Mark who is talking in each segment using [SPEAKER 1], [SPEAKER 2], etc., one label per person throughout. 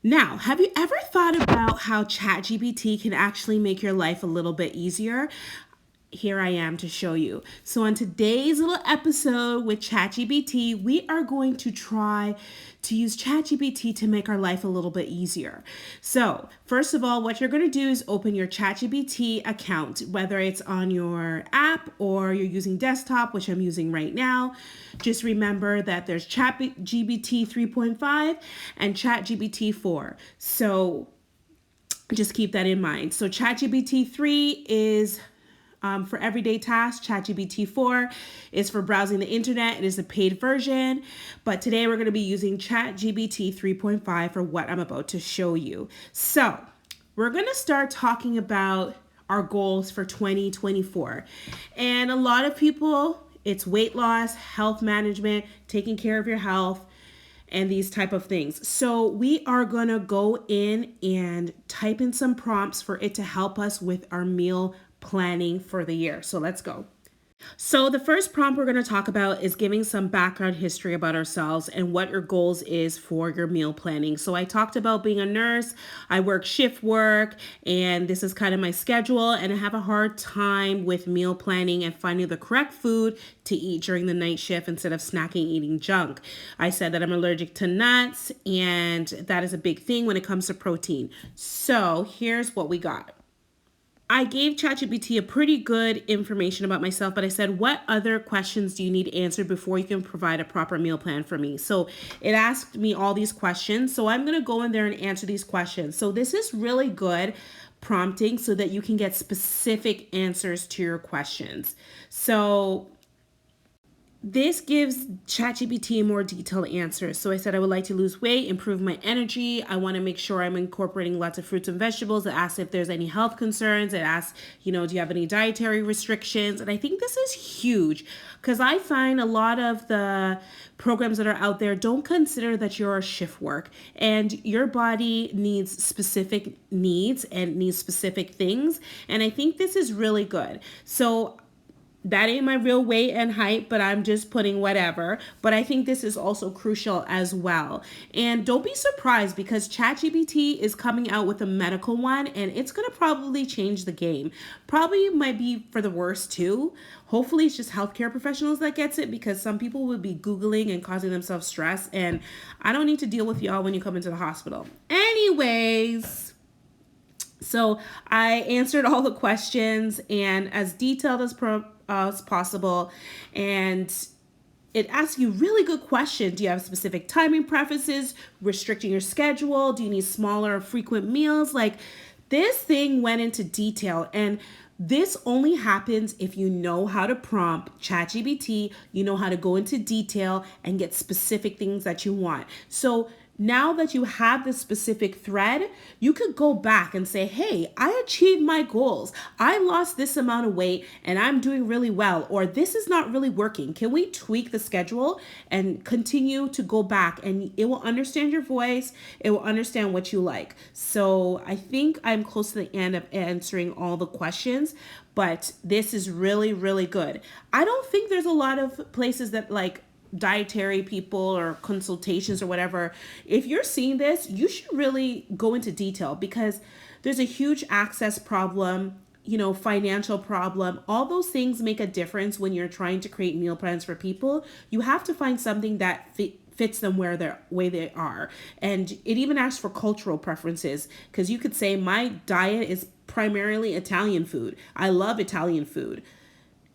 [SPEAKER 1] Now, have you ever thought about how ChatGPT can actually make your life a little bit easier? Here I am to show you. So, on today's little episode with ChatGPT, we are going to try to use ChatGPT to make our life a little bit easier. So, first of all, what you're going to do is open your ChatGPT account, whether it's on your app or you're using desktop, which I'm using right now. Just remember that there's ChatGPT 3.5 and ChatGPT 4. So, just keep that in mind. So, ChatGPT 3 is for everyday tasks. ChatGPT 4 is for browsing the internet. It is a paid version. But today we're going to be using ChatGPT 3.5 for what I'm about to show you. So we're going to start talking about our goals for 2024. And a lot of people, it's weight loss, health management, taking care of your health, and these type of things. So we are gonna go in and type in some prompts for it to help us with our meal planning for the year. So let's go. So the first prompt we're going to talk about is giving some background history about ourselves and what your goals is for your meal planning. So I talked about being a nurse, I work shift work, and this is kind of my schedule, and I have a hard time with meal planning and finding the correct food to eat during the night shift instead of snacking eating junk. I said that I'm allergic to nuts, and that is a big thing when it comes to protein. So here's what we got. I gave ChatGPT a pretty good information about myself, but I said, what other questions do you need answered before you can provide a proper meal plan for me? So it asked me all these questions. So I'm going to go in there and answer these questions. So this is really good prompting so that you can get specific answers to your questions. So this gives ChatGPT more detailed answers. So I said I would like to lose weight, improve my energy. I want to make sure I'm incorporating lots of fruits and vegetables. It asks if there's any health concerns. It asks, do you have any dietary restrictions? And I think this is huge because I find a lot of the programs that are out there don't consider that you're a shift work and your body needs specific needs and needs specific things. And I think this is really good. So that ain't my real weight and height, but I'm just putting whatever. But I think this is also crucial as well. And don't be surprised because ChatGPT is coming out with a medical one and it's going to probably change the game. Probably might be for the worse too. Hopefully it's just healthcare professionals that gets it because some people will be Googling and causing themselves stress. And I don't need to deal with y'all when you come into the hospital. Anyways. So I answered all the questions and as detailed as possible. And it asks you really good questions. Do you have specific timing preferences, restricting your schedule? Do you need smaller, frequent meals? Like this thing went into detail. And this only happens if you know how to prompt ChatGPT, you know how to go into detail and get specific things that you want. So now that you have this specific thread, you could go back and say, hey, I achieved my goals. I lost this amount of weight and I'm doing really well, or this is not really working. Can we tweak the schedule and continue to go back? And it will understand your voice. It will understand what you like. So I think I'm close to the end of answering all the questions, but this is really, really good. I don't think there's a lot of places that like dietary people or consultations or whatever. If you're seeing this, you should really go into detail because there's a huge access problem, financial problem. All those things make a difference when you're trying to create meal plans for people. You have to find something that fits them where they are. And it even asks for cultural preferences because you could say my diet is primarily Italian food. I love Italian food.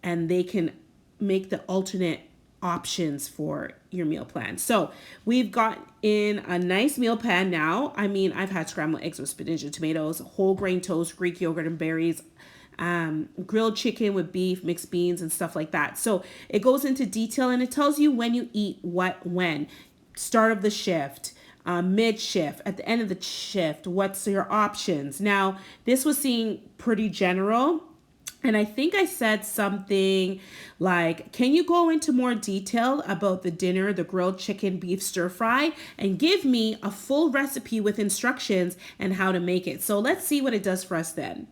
[SPEAKER 1] And they can make the alternate options for your meal plan. So we've got in a nice meal plan now. I mean, I've had scrambled eggs with spinach and tomatoes, whole grain toast, Greek yogurt and berries, grilled chicken with beef, mixed beans and stuff like that. So it goes into detail and it tells you when you eat what, when, start of the shift, mid shift, at the end of the shift, what's your options. Now, this was seeing pretty general. And I think I said something like, can you go into more detail about the dinner, the grilled chicken beef stir fry, and give me a full recipe with instructions and how to make it? So let's see what it does for us then.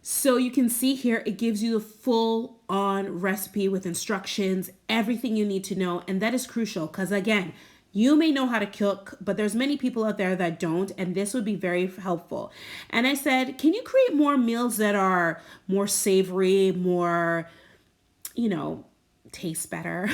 [SPEAKER 1] So you can see here, it gives you the full on recipe with instructions, everything you need to know. And that is crucial because, again, you may know how to cook, but there's many people out there that don't, and this would be very helpful. And I said, can you create more meals that are more savory, more, you know, taste better?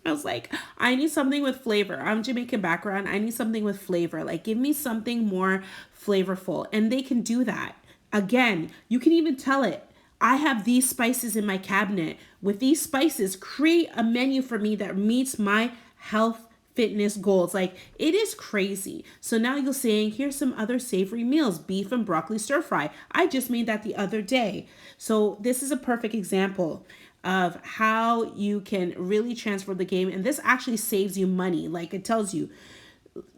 [SPEAKER 1] I was like, I need something with flavor. I'm Jamaican background. I need something with flavor. Like, give me something more flavorful. And they can do that. Again, you can even tell it. I have these spices in my cabinet. With these spices, create a menu for me that meets my health fitness goals. Like, it is crazy. So now you're saying, here's some other savory meals, beef and broccoli stir fry. I just made that the other day. So this is a perfect example of how you can really transfer the game. And this actually saves you money. Like, it tells you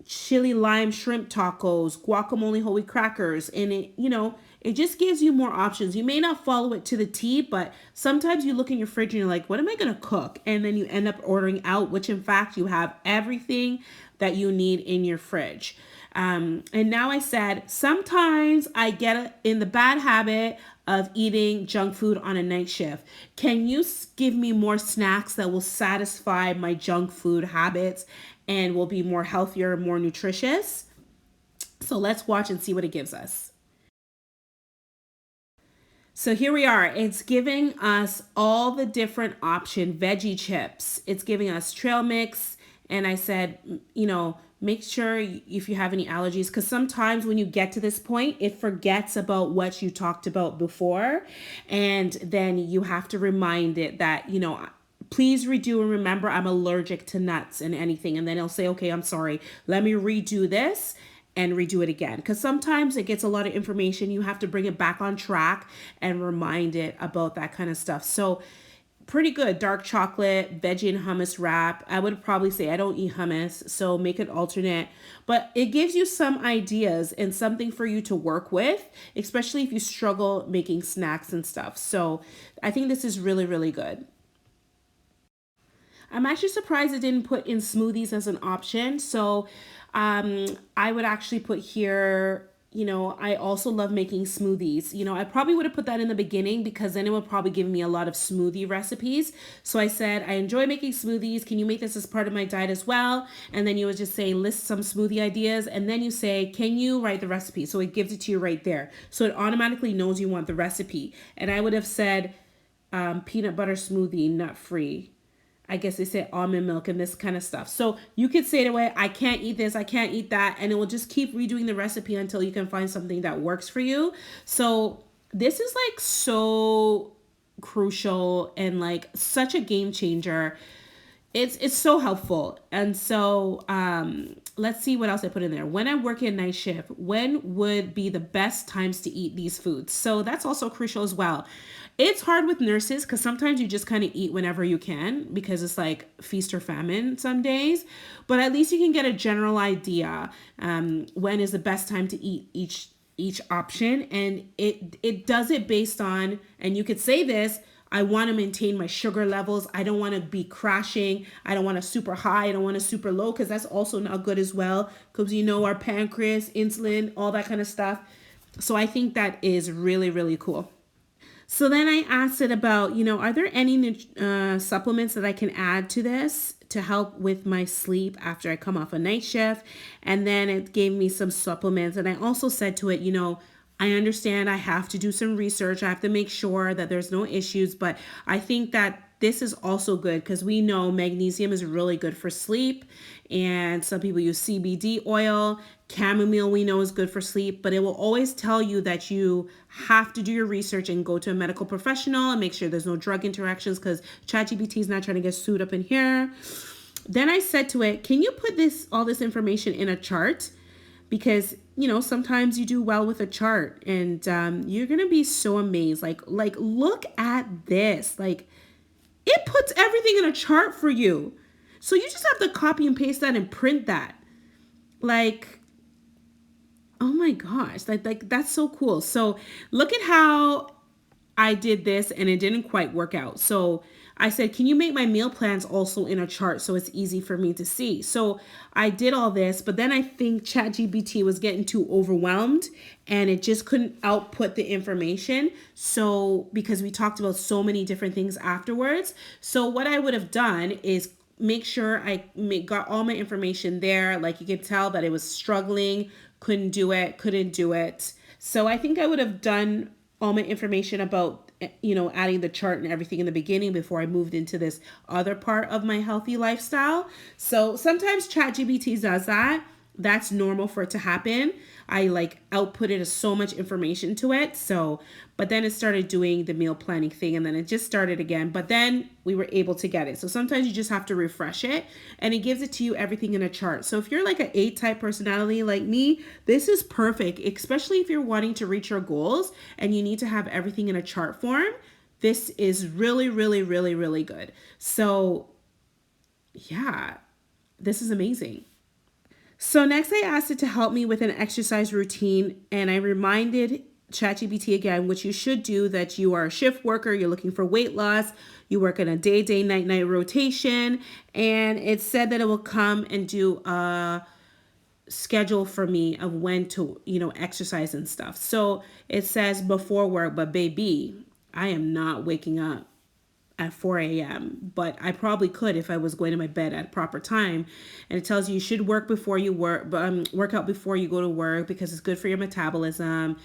[SPEAKER 1] chili lime shrimp tacos, guacamole whole wheat crackers, and it just gives you more options. You may not follow it to the T, but sometimes you look in your fridge and you're like, what am I going to cook? And then you end up ordering out, which in fact you have everything that you need in your fridge. And now I said, sometimes I get in the bad habit of eating junk food on a night shift. Can you give me more snacks that will satisfy my junk food habits and will be more healthier, more nutritious? So let's watch and see what it gives us. So here we are. It's giving us all the different option veggie chips. It's giving us trail mix. And I said, make sure if you have any allergies, because sometimes when you get to this point, it forgets about what you talked about before. And then you have to remind it that, please redo and remember I'm allergic to nuts and anything. And then it'll say, okay, I'm sorry. Let me redo this and redo it again. Because sometimes it gets a lot of information. You have to bring it back on track and remind it about that kind of stuff. So pretty good. Dark chocolate, veggie and hummus wrap. I would probably say I don't eat hummus, so make it alternate. But it gives you some ideas and something for you to work with, especially if you struggle making snacks and stuff. So I think this is really, really good. I'm actually surprised it didn't put in smoothies as an option. So I would actually put here, I also love making smoothies. I probably would have put that in the beginning because then it would probably give me a lot of smoothie recipes. So I said, I enjoy making smoothies. Can you make this as part of my diet as well? And then you would just say, list some smoothie ideas. And then you say, can you write the recipe? So it gives it to you right there. So it automatically knows you want the recipe. And I would have said, peanut butter smoothie, nut free. I guess they say almond milk and this kind of stuff. So you could say it away, I can't eat this, I can't eat that, and it will just keep redoing the recipe until you can find something that works for you. So this is like so crucial and like such a game changer. It's so helpful. And so let's see what else I put in there. When I work in night shift, when would be the best times to eat these foods? So that's also crucial as well. It's hard with nurses because sometimes you just kind of eat whenever you can because it's like feast or famine some days. But at least you can get a general idea when is the best time to eat each option. And it does it based on, and you could say this, I want to maintain my sugar levels. I don't want to be crashing. I don't want a super high. I don't want a super low because that's also not good as well because our pancreas, insulin, all that kind of stuff. So I think that is really, really cool. So then I asked it about, are there any supplements that I can add to this to help with my sleep after I come off a night shift? And then it gave me some supplements. And I also said to it, I understand I have to do some research. I have to make sure that there's no issues. But I think that this is also good because we know magnesium is really good for sleep. And some people use CBD oil. Chamomile we know is good for sleep. But it will always tell you that you have to do your research and go to a medical professional and make sure there's no drug interactions because ChatGPT is not trying to get sued up in here. Then I said to it, can you put all this information in a chart? Because sometimes you do well with a chart and you're gonna be so amazed. Like look at this. Like it puts everything in a chart for you. So you just have to copy and paste that and print that. Like, oh my gosh, like that's so cool. So look at how I did this and it didn't quite work out. So I said, can you make my meal plans also in a chart so it's easy for me to see? So I did all this, but then I think ChatGPT was getting too overwhelmed and it just couldn't output the information. So because we talked about so many different things afterwards. So what I would have done is make sure got all my information there. Like you could tell that it was struggling, couldn't do it. So I think I would have done all my information about, adding the chart and everything in the beginning before I moved into this other part of my healthy lifestyle. So sometimes ChatGPT does that. That's normal for it to happen. I outputted so much information to it. So, but then it started doing the meal planning thing and then it just started again. But then we were able to get it. So sometimes you just have to refresh it and it gives it to you everything in a chart. So if you're like an 8 type personality like me, this is perfect, especially if you're wanting to reach your goals and you need to have everything in a chart form. This is really, really, really, really good. So yeah, this is amazing. So next I asked it to help me with an exercise routine and I reminded ChatGPT again, which you should do, that you are a shift worker, you're looking for weight loss, you work in a day, night rotation, and it said that it will come and do a schedule for me of when to, exercise and stuff. So it says before work, but baby, I am not waking up at 4 a.m., but I probably could if I was going to my bed at a proper time. And it tells you should work before you work out before you go to work because it's good for your metabolism.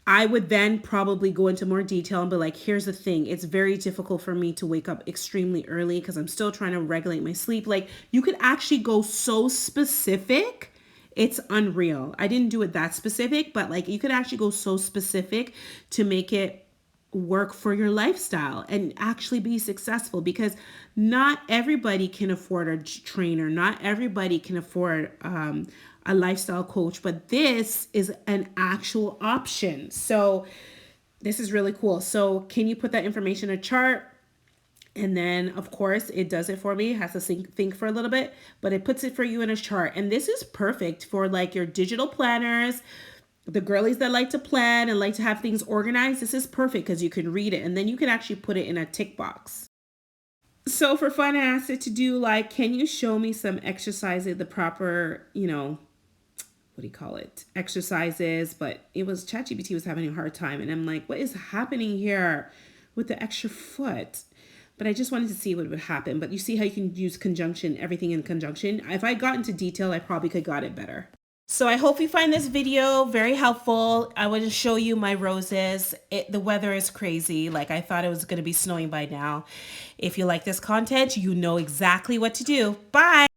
[SPEAKER 1] I would then probably go into more detail and be like, here's the thing. It's very difficult for me to wake up extremely early because I'm still trying to regulate my sleep. Like you could actually go so specific. It's unreal. I didn't do it that specific, but like you could actually go so specific to make it work for your lifestyle and actually be successful, because not everybody can afford a trainer. Not everybody can afford a lifestyle coach, but this is an actual option. So this is really cool. So can you put that information in a chart? And then, of course, it does it for me. It has to think for a little bit, but it puts it for you in a chart. And this is perfect for like your digital planners, the girlies that like to plan and like to have things organized. This is perfect because you can read it and then you can actually put it in a tick box. So for fun, I asked it to do like, can you show me some exercises, the proper, what do you call it? Exercises, but it was ChatGPT was having a hard time. And I'm like, what is happening here with the extra foot? But I just wanted to see what would happen. But you see how you can use conjunction, everything in conjunction. If I got into detail, I probably could got it better. So I hope you find this video very helpful. I want to show you my roses. The weather is crazy. Like I thought it was going to be snowing by now. If you like this content, you know exactly what to do. Bye.